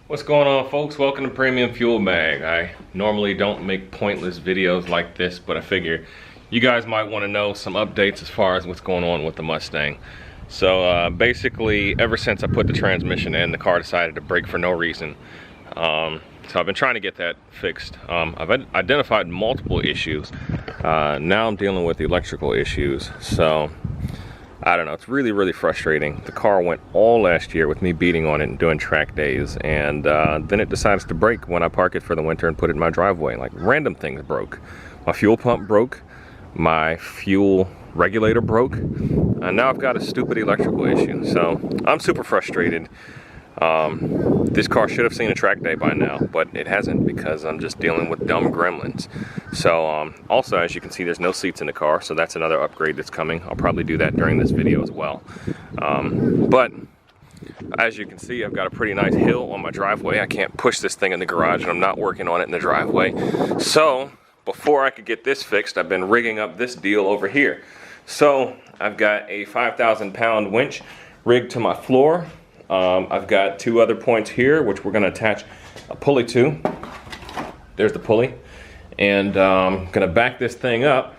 What's going on, folks? Welcome to Premium Fuel Mag. I normally don't make pointless videos like this, but I figure you guys might want to know some updates as far as what's going on with the Mustang. So basically, ever since I put the transmission in, the car decided to brake for no reason. So I've been trying to get that fixed. I've identified multiple issues. Now I'm dealing with the electrical issues. So I don't know, it's really frustrating. The car went all last year with me beating on it and doing track days, and then it decides to break when I park it for the winter and put it in my driveway. Like, random things broke. My fuel pump broke, my fuel regulator broke, and now I've got a stupid electrical issue. So I'm super frustrated. This car should have seen a track day by now, but it hasn't because I'm just dealing with dumb gremlins. So also, as you can see, there's no seats in the car, so that's another upgrade that's coming. I'll probably do that during this video as well. But as you can see, I've got a pretty nice hill on my driveway. I can't push this thing in the garage, and I'm not working on it in the driveway. So before I could get this fixed, I've been rigging up this deal over here. So I've got a 5,000-pound winch rigged to my floor. I've got two other points here, which we're going to attach a pulley to. There's the pulley. And I'm going to back this thing up,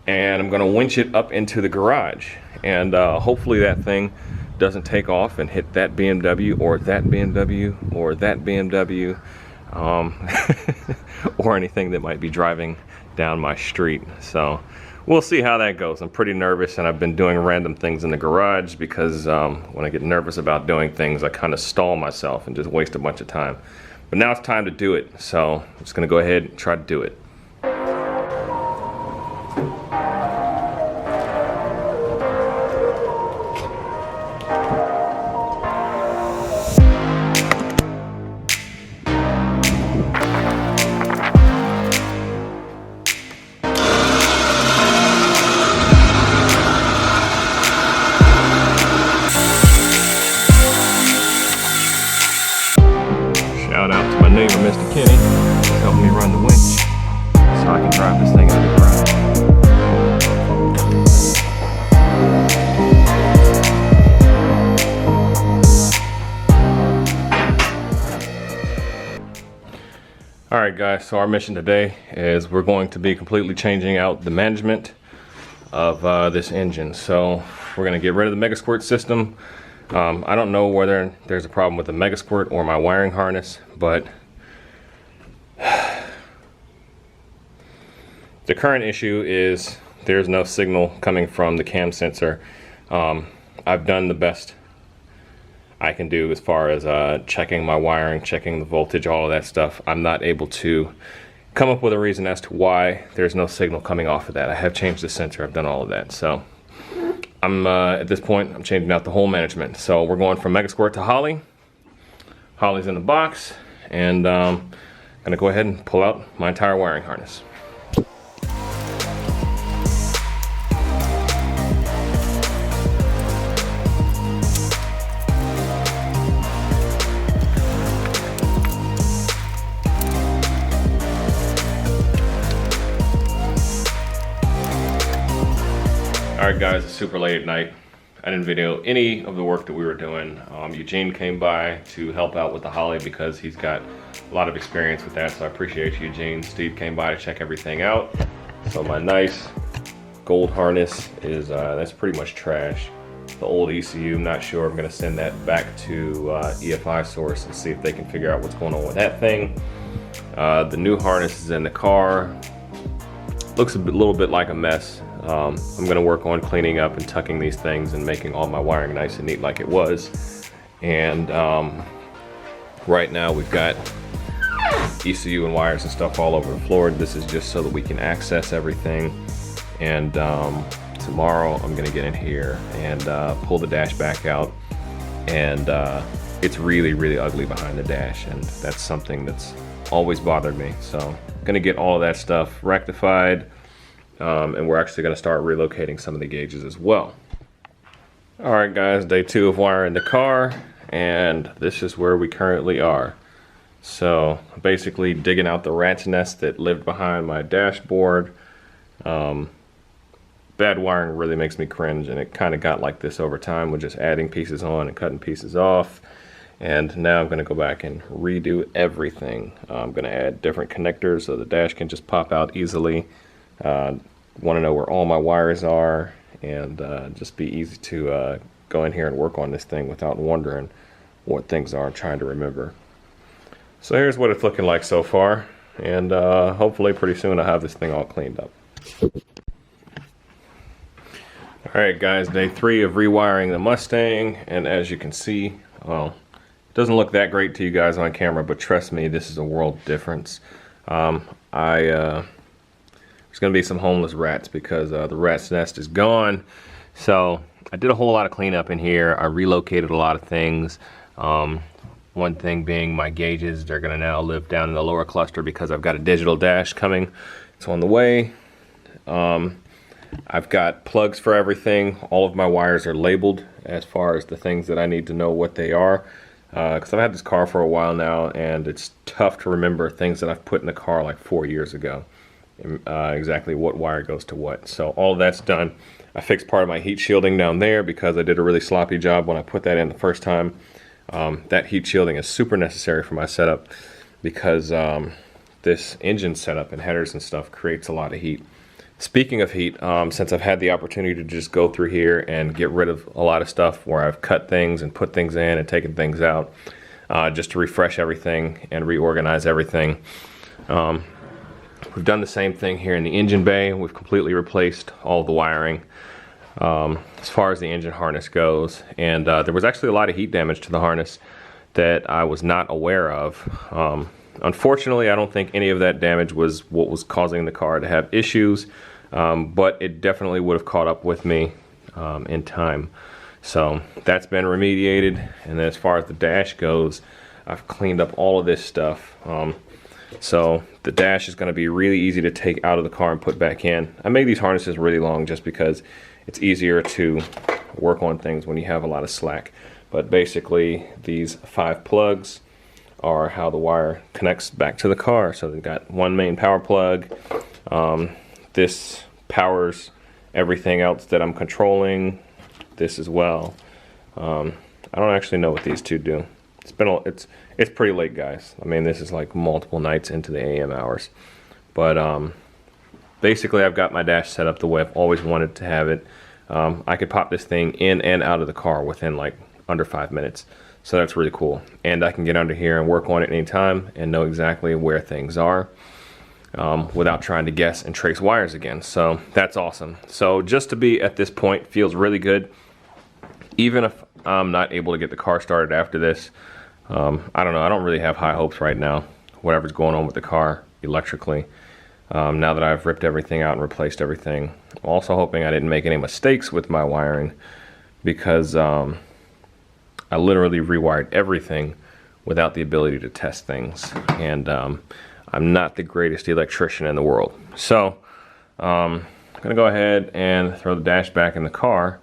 and I'm going to winch it up into the garage. And hopefully that thing doesn't take off and hit that BMW or that BMW or that BMW or anything that might be driving down my street. So we'll see how that goes. I'm pretty nervous, and I've been doing random things in the garage because when I get nervous about doing things, I kind of stall myself and just waste a bunch of time. But now it's time to do it, so I'm just going to go ahead and try to do it. Shout out to my neighbor, Mr. Kenny, who's helping me run the winch so I can drive this thing into the garage. Alright guys, so our mission today is we're going to be completely changing out the management of this engine. So we're going to get rid of the Mega Squirt system. I don't know whether there's a problem with the Mega Squirt or my wiring harness, but the current issue is there's no signal coming from the cam sensor. I've done the best I can do as far as checking my wiring, checking the voltage, all of that stuff. I'm not able to come up with a reason as to why there's no signal coming off of that. I have changed the sensor, I've done all of that. So I'm at this point, I'm changing out the whole management. So we're going from Mega Squirt to Holly. Holly's in the box, and I'm gonna go ahead and pull out my entire wiring harness. Alright guys, it's super late at night. I didn't video any of the work that we were doing. Eugene came by to help out with the Holly because he's got a lot of experience with that, so I appreciate you, Eugene. Steve came by to check everything out. So my nice gold harness is, that's pretty much trash. The old ECU, I'm not sure. I'm gonna send that back to EFI Source and see if they can figure out what's going on with that thing. The new harness is in the car. Looks little bit like a mess. I'm gonna work on cleaning up and tucking these things and making all my wiring nice and neat like it was. And right now we've got ECU and wires and stuff all over the floor. This is just so that we can access everything. And tomorrow I'm gonna get in here and pull the dash back out. And it's really ugly behind the dash, and that's something that's always bothered me. So I'm gonna get all of that stuff rectified. And we're actually going to start relocating some of the gauges as well. Alright guys, day 2 of wiring the car, and this is where we currently are. So basically digging out the rat's nest that lived behind my dashboard. Bad wiring really makes me cringe, and it kind of got like this over time with just adding pieces on and cutting pieces off. And now I'm going to go back and redo everything. I'm going to add different connectors so the dash can just pop out easily. Want to know where all my wires are, and just be easy to go in here and work on this thing without wondering what things are and trying to remember. So here's what it's looking like so far, and hopefully pretty soon I'll have this thing all cleaned up. Alright guys, day 3 of rewiring the Mustang, and as you can see, well, it doesn't look that great to you guys on camera, but trust me, this is a world difference. There's going to be some homeless rats because the rat's nest is gone. So I did a whole lot of cleanup in here. I relocated a lot of things. One thing being my gauges, they're going to now live down in the lower cluster because I've got a digital dash coming. It's on the way. I've got plugs for everything. All of my wires are labeled as far as the things that I need to know what they are. Because I've had this car for a while now, and it's tough to remember things that I've put in the car like 4 years ago. Exactly what wire goes to what. So all of that's done. I fixed part of my heat shielding down there because I did a really sloppy job when I put that in the first time. That heat shielding is super necessary for my setup because this engine setup and headers and stuff creates a lot of heat. Speaking of heat, since I've had the opportunity to just go through here and get rid of a lot of stuff where I've cut things and put things in and taken things out, just to refresh everything and reorganize everything. We've done the same thing here in the engine bay. We've completely replaced all the wiring as far as the engine harness goes, and there was actually a lot of heat damage to the harness that I was not aware of. Unfortunately, I don't think any of that damage was what was causing the car to have issues, but it definitely would have caught up with me in time. So that's been remediated, and then as far as the dash goes, I've cleaned up all of this stuff. So the dash is going to be really easy to take out of the car and put back in. I made these harnesses really long just because it's easier to work on things when you have a lot of slack. But basically these 5 plugs are how the wire connects back to the car. So they've got one main power plug. This powers everything else that I'm controlling. This as well. I don't actually know what these two do. It's pretty late, guys. I mean, this is like multiple nights into the AM hours. But basically I've got my dash set up the way I've always wanted to have it. I could pop this thing in and out of the car within like under 5 minutes. So that's really cool. And I can get under here and work on it anytime and know exactly where things are without trying to guess and trace wires again. So that's awesome. So just to be at this point feels really good. Even if I'm not able to get the car started after this, I don't know. I don't really have high hopes right now, whatever's going on with the car electrically. Now that I've ripped everything out and replaced everything. I'm also hoping I didn't make any mistakes with my wiring because I literally rewired everything without the ability to test things. And I'm not the greatest electrician in the world. So I'm going to go ahead and throw the dash back in the car,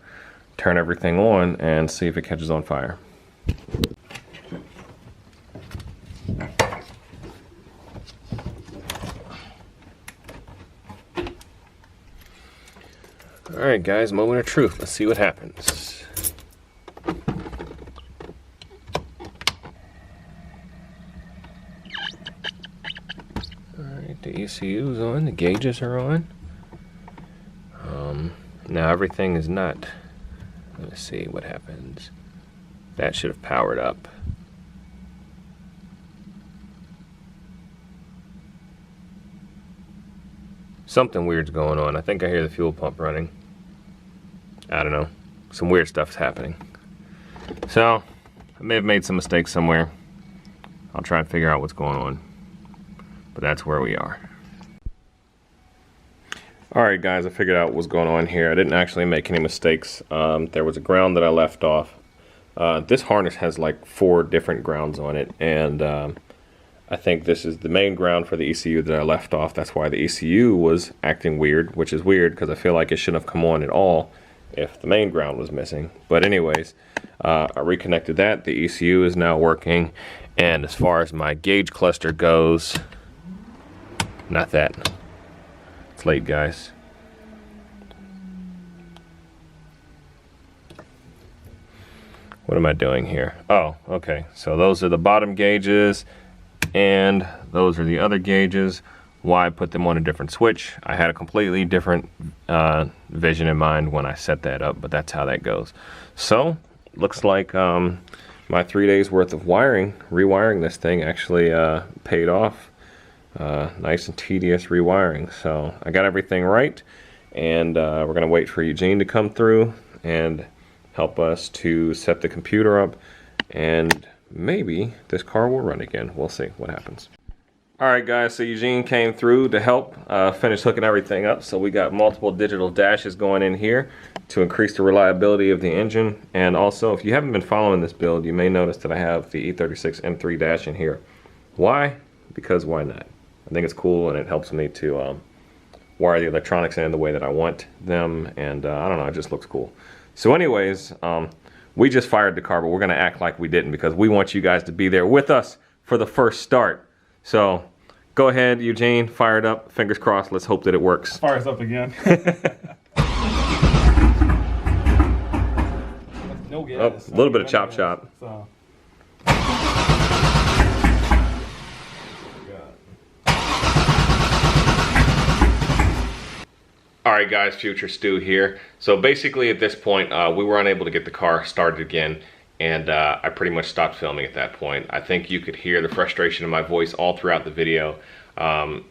turn everything on, and see if it catches on fire. Alright guys, moment of truth. Let's see what happens. Alright, the ECU's on, the gauges are on. Now everything is not. Let's see what happens. That should have powered up. Something weird's going on. I think I hear the fuel pump running. I don't know. Some weird stuff's happening. So, I may have made some mistakes somewhere. I'll try and figure out what's going on. But that's where we are. Alright guys, I figured out what's going on here. I didn't actually make any mistakes. There was a ground that I left off. This harness has like 4 different grounds on it, and I think this is the main ground for the ECU that I left off. That's why the ECU was acting weird, which is weird because I feel like it shouldn't have come on at all if the main ground was missing. But anyways, I reconnected that. The ECU is now working, and as far as my gauge cluster goes, not that. It's late, guys. what am I doing here? Oh, okay. So those are the bottom gauges and those are the other gauges. Why I put them on a different switch? I had a completely different vision in mind when I set that up, but that's how that goes. So looks like my 3 days worth of rewiring this thing actually paid off. Nice and tedious rewiring. So I got everything right, and we're gonna wait for Eugene to come through and help us to set the computer up, and maybe this car will run again. We'll see what happens. All right, guys, so Eugene came through to help finish hooking everything up. So we got multiple digital dashes going in here to increase the reliability of the engine. And also, if you haven't been following this build, you may notice that I have the E36 M3 dash in here. Why? Because why not? I think it's cool, and it helps me to wire the electronics in the way that I want them. And I don't know, it just looks cool. So anyways, we just fired the car, but we're gonna act like we didn't because we want you guys to be there with us for the first start. So go ahead, Eugene, fire it up. Fingers crossed. Let's hope that it works. Fires up again. No gas. A little bit of chop chop. So. All right, guys, Future Stu here. So basically at this point, we were unable to get the car started again. And I pretty much stopped filming at that point. I think you could hear the frustration in my voice all throughout the video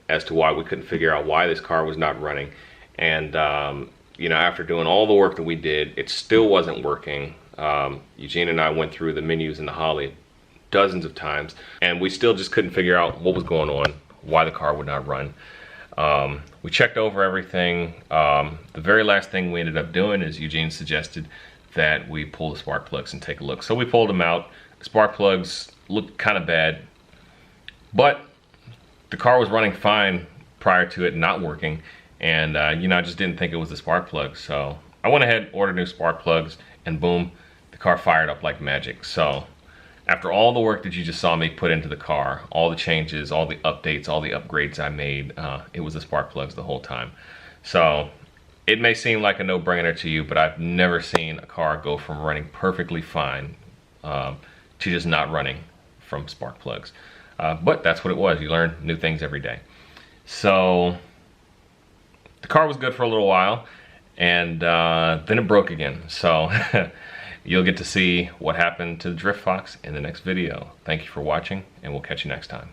as to why we couldn't figure out why this car was not running. And you know, after doing all the work that we did, it still wasn't working. Eugene and I went through the menus in the Holly dozens of times, and we still just couldn't figure out what was going on, why the car would not run. We checked over everything. The very last thing we ended up doing is Eugene suggested that we pull the spark plugs and take a look. So we pulled them out. The spark plugs looked kind of bad, but the car was running fine prior to it not working. And you know, I just didn't think it was the spark plugs. So I went ahead, ordered new spark plugs, and boom, the car fired up like magic. So after all the work that you just saw me put into the car, all the changes, all the updates, all the upgrades I made, it was the spark plugs the whole time. So it may seem like a no-brainer to you, but I've never seen a car go from running perfectly fine to just not running from spark plugs. But that's what it was. You learn new things every day. So the car was good for a little while, and then it broke again. So you'll get to see what happened to the Drift Fox in the next video. Thank you for watching, and we'll catch you next time.